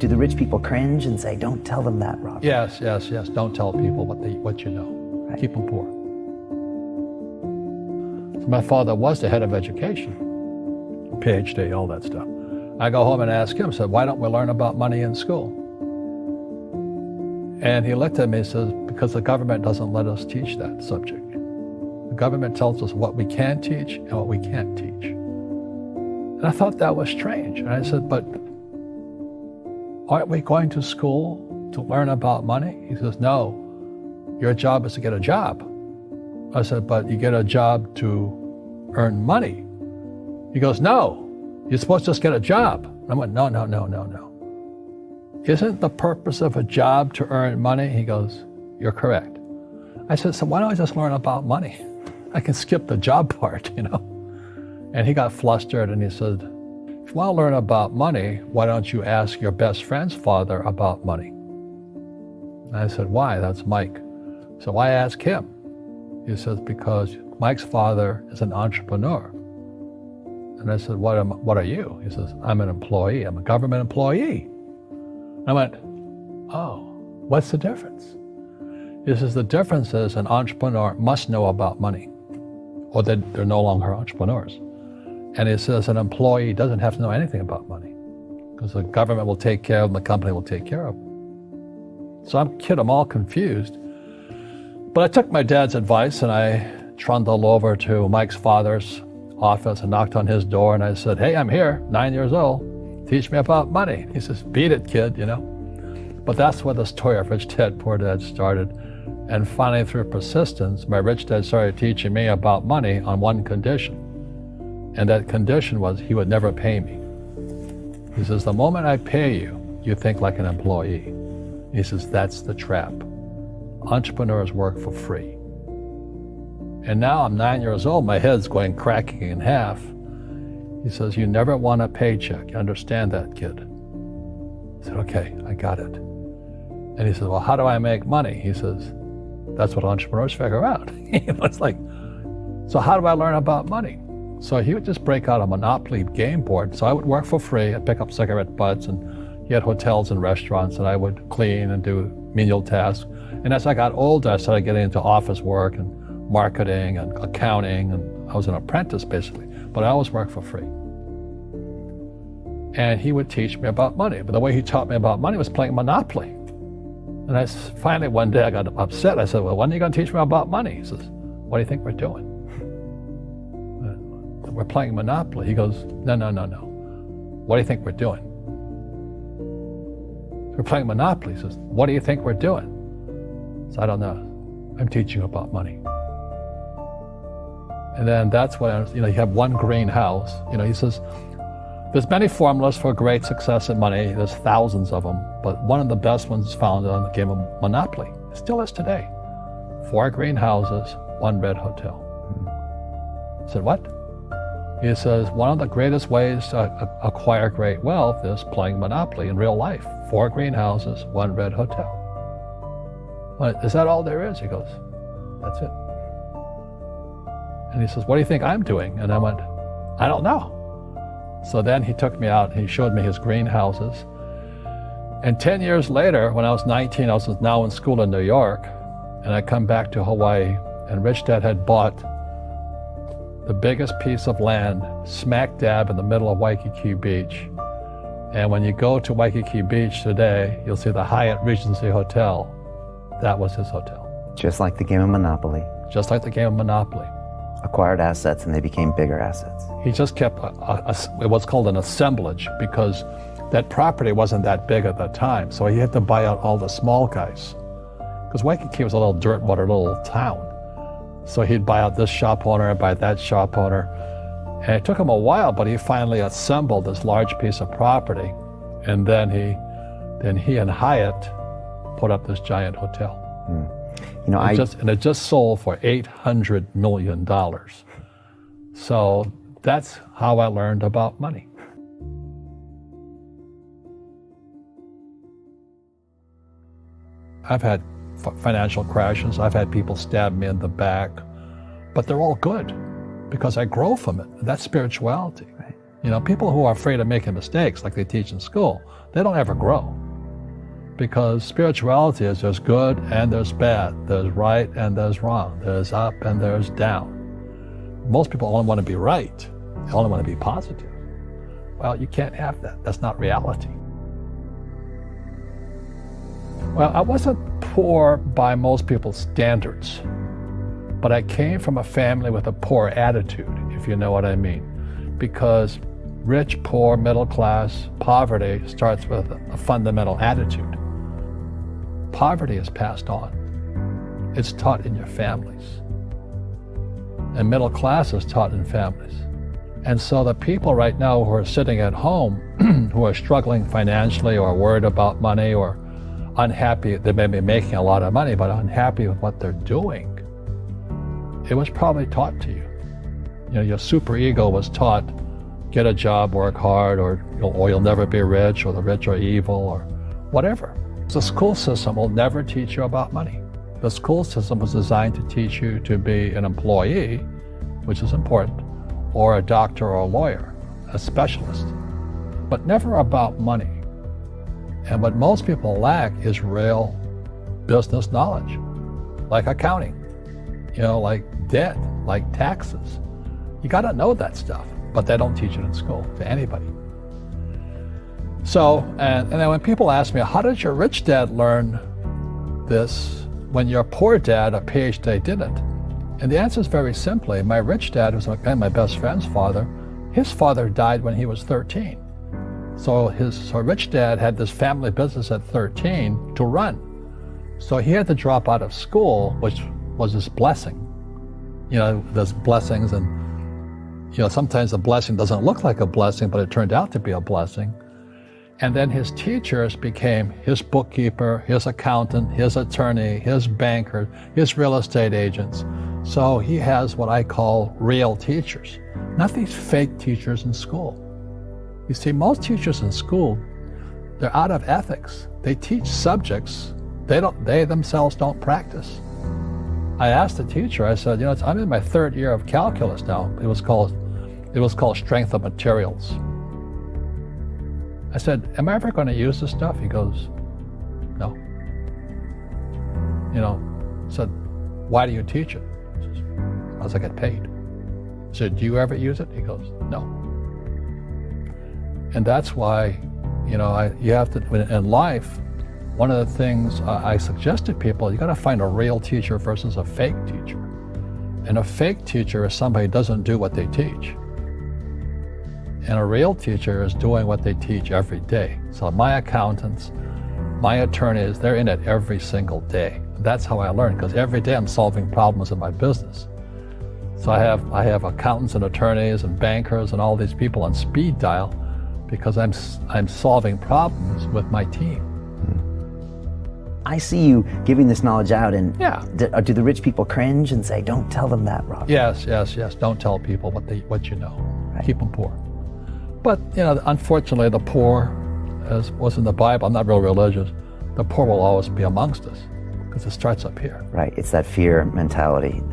Do the rich people cringe and say, don't tell them that, Robert? Yes. Don't tell people what you know. Right. Keep them poor. So my father was the head of education, PhD, all that stuff. I go home and ask him, said, why don't we learn about money in school? And he looked at me and says, because the government doesn't let us teach that subject. The government tells us what we can teach and what we can't teach. And I thought that was strange. And I said, but aren't we going to school to learn about money? He says, no, your job is to get a job. I said, but you get a job to earn money. He goes, no, you're supposed to just get a job. I went, no. Isn't the purpose of a job to earn money? He goes, you're correct. I said, so why don't I just learn about money? I can skip the job part, you know? And he got flustered and he said, if you want to learn about money, why don't you ask your best friend's father about money? And I said, why? That's Mike. So why ask him? He says, because Mike's father is an entrepreneur. And I said, what are you? He says, I'm an employee. I'm a government employee. I went, oh, what's the difference? He says, the difference is an entrepreneur must know about money, or they're no longer entrepreneurs. And he says an employee doesn't have to know anything about money, because the government will take care of them, the company will take care of them. So I'm all confused. But I took my dad's advice and I trundled over to Mike's father's office and knocked on his door and I said, hey, I'm here, 9 years old. Teach me about money. He says, beat it, kid, you know. But that's where the story of Rich Dad, Poor Dad started. And finally, through persistence, my rich dad started teaching me about money on one condition. And that condition was he would never pay me. He says, the moment I pay you, you think like an employee. He says, that's the trap. Entrepreneurs work for free. And now I'm 9 years old, my head's going cracking in half. He says, you never want a paycheck. You understand that, kid? I said, okay, I got it. And he says, well, how do I make money? He says, that's what entrepreneurs figure out. It's like, so how do I learn about money? So he would just break out a Monopoly game board. So I would work for free. I'd pick up cigarette butts, and he had hotels and restaurants, and I would clean and do menial tasks. And as I got older, I started getting into office work and marketing and accounting, and I was an apprentice basically. But I always worked for free. And he would teach me about money. But the way he taught me about money was playing Monopoly. And finally one day I got upset. I said, well, when are you going to teach me about money? He says, what do you think we're doing? We're playing Monopoly. He goes, no. What do you think we're doing? We're playing Monopoly. He says, what do you think we're doing? So I don't know. I'm teaching you about money. And then that's when, you have one green house. He says, there's many formulas for great success in money. There's thousands of them. But one of the best ones found on the game of Monopoly. It still is today. 4 green houses, 1 red hotel. I said, what? He says, one of the greatest ways to acquire great wealth is playing Monopoly in real life. 4 green houses, 1 red hotel. Well, is that all there is? He goes, that's it. And he says, what do you think I'm doing? And I went, I don't know. So then he took me out and he showed me his greenhouses. And 10 years later, when I was 19, I was now in school in New York, and I come back to Hawaii, and Rich Dad had bought the biggest piece of land smack dab in the middle of Waikiki Beach. And when you go to Waikiki Beach today, you'll see the Hyatt Regency Hotel. That was his hotel. Just like the game of Monopoly. Just like the game of Monopoly. Acquired assets and they became bigger assets. He just kept what's called an assemblage, because that property wasn't that big at the time, so he had to buy out all the small guys. Because Waikiki was a little dirt water little town. So he'd buy out this shop owner and buy that shop owner. And it took him a while, but he finally assembled this large piece of property. And then he and Hyatt put up this giant hotel. It just sold for $800 million. So that's how I learned about money. I've had financial crashes. I've had people stab me in the back, but they're all good because I grow from it. That's spirituality. Right. People who are afraid of making mistakes, like they teach in school, they don't ever grow. Because spirituality is there's good and there's bad, there's right and there's wrong, there's up and there's down. Most people only want to be right, they only want to be positive. Well, you can't have that, that's not reality. Well, I wasn't poor by most people's standards, but I came from a family with a poor attitude, if you know what I mean. Because rich, poor, middle class, poverty starts with a fundamental attitude. Poverty is passed on. It's taught in your families. And middle class is taught in families. And so the people right now who are sitting at home, who are struggling financially or worried about money or unhappy, they may be making a lot of money, but unhappy with what they're doing, it was probably taught to you. You know, your super ego was taught, get a job, work hard, or you'll never be rich, or the rich are evil, or whatever. The school system will never teach you about money. The school system was designed to teach you to be an employee, which is important, or a doctor or a lawyer, a specialist, but never about money. And what most people lack is real business knowledge, like accounting, like debt, like taxes. You got to know that stuff, but they don't teach it in school to anybody. So, and then when people ask me, how did your rich dad learn this when your poor dad, a PhD, didn't? And the answer is very simply, my rich dad, who's my best friend's father, his father died when he was 13. So his rich dad had this family business at 13 to run. So he had to drop out of school, which was his blessing. There's blessings, and sometimes a blessing doesn't look like a blessing, but it turned out to be a blessing. And then his teachers became his bookkeeper, his accountant, his attorney, his banker, his real estate agents. So he has what I call real teachers, not these fake teachers in school. You see, most teachers in school, they're out of ethics. They teach subjects they themselves don't practice. I asked the teacher, I said, I'm in my third year of calculus now. It was called strength of materials. I said, am I ever going to use this stuff? He goes, no. I said, why do you teach it? He says, because I get paid. I said, do you ever use it? He goes, no. And that's why, you have to, in life, one of the things I suggest to people, you got to find a real teacher versus a fake teacher. And a fake teacher is somebody who doesn't do what they teach. And a real teacher is doing what they teach every day. So my accountants, my attorneys, they're in it every single day. That's how I learn, because every day I'm solving problems in my business. So I have accountants and attorneys and bankers and all these people on speed dial because I'm solving problems with my team. I see you giving this knowledge out, and yeah. Do the rich people cringe and say, don't tell them that, Rob? Yes. Don't tell people what you know. Right. Keep them poor. But, unfortunately, the poor, as was in the Bible, I'm not real religious, the poor will always be amongst us because it starts up here. Right, it's that fear mentality.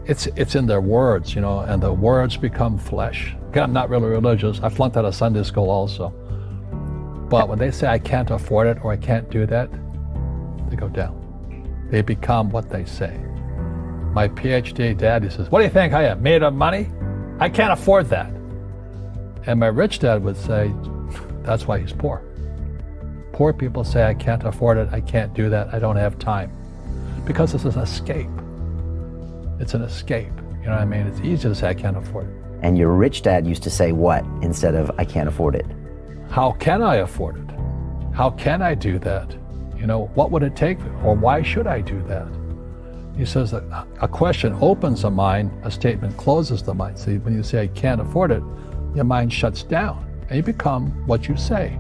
It's in their words, and the words become flesh. Again, I'm not really religious. I flunked out of Sunday school also. But when they say I can't afford it or I can't do that, they go down. They become what they say. My PhD daddy says, what do you think I am, made of money? I can't afford that. And my rich dad would say, that's why he's poor. Poor people say, I can't afford it, I can't do that, I don't have time. Because this is an escape. It's an escape, you know what I mean? It's easy to say, I can't afford it. And your rich dad used to say what instead of, I can't afford it? How can I afford it? How can I do that? What would it take, or why should I do that? He says that a question opens the mind, a statement closes the mind. See, when you say, I can't afford it, your mind shuts down, and you become what you say.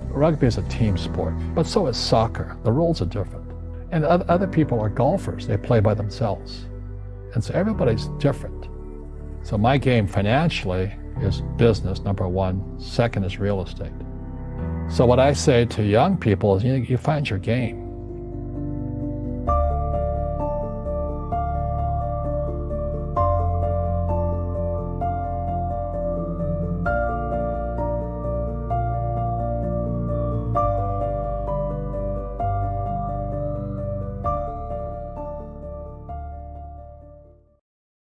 Rugby is a team sport, but so is soccer. The rules are different. And other people are golfers. They play by themselves. And so everybody's different. So my game financially is business, number one. Second is real estate. So what I say to young people is, you find your game.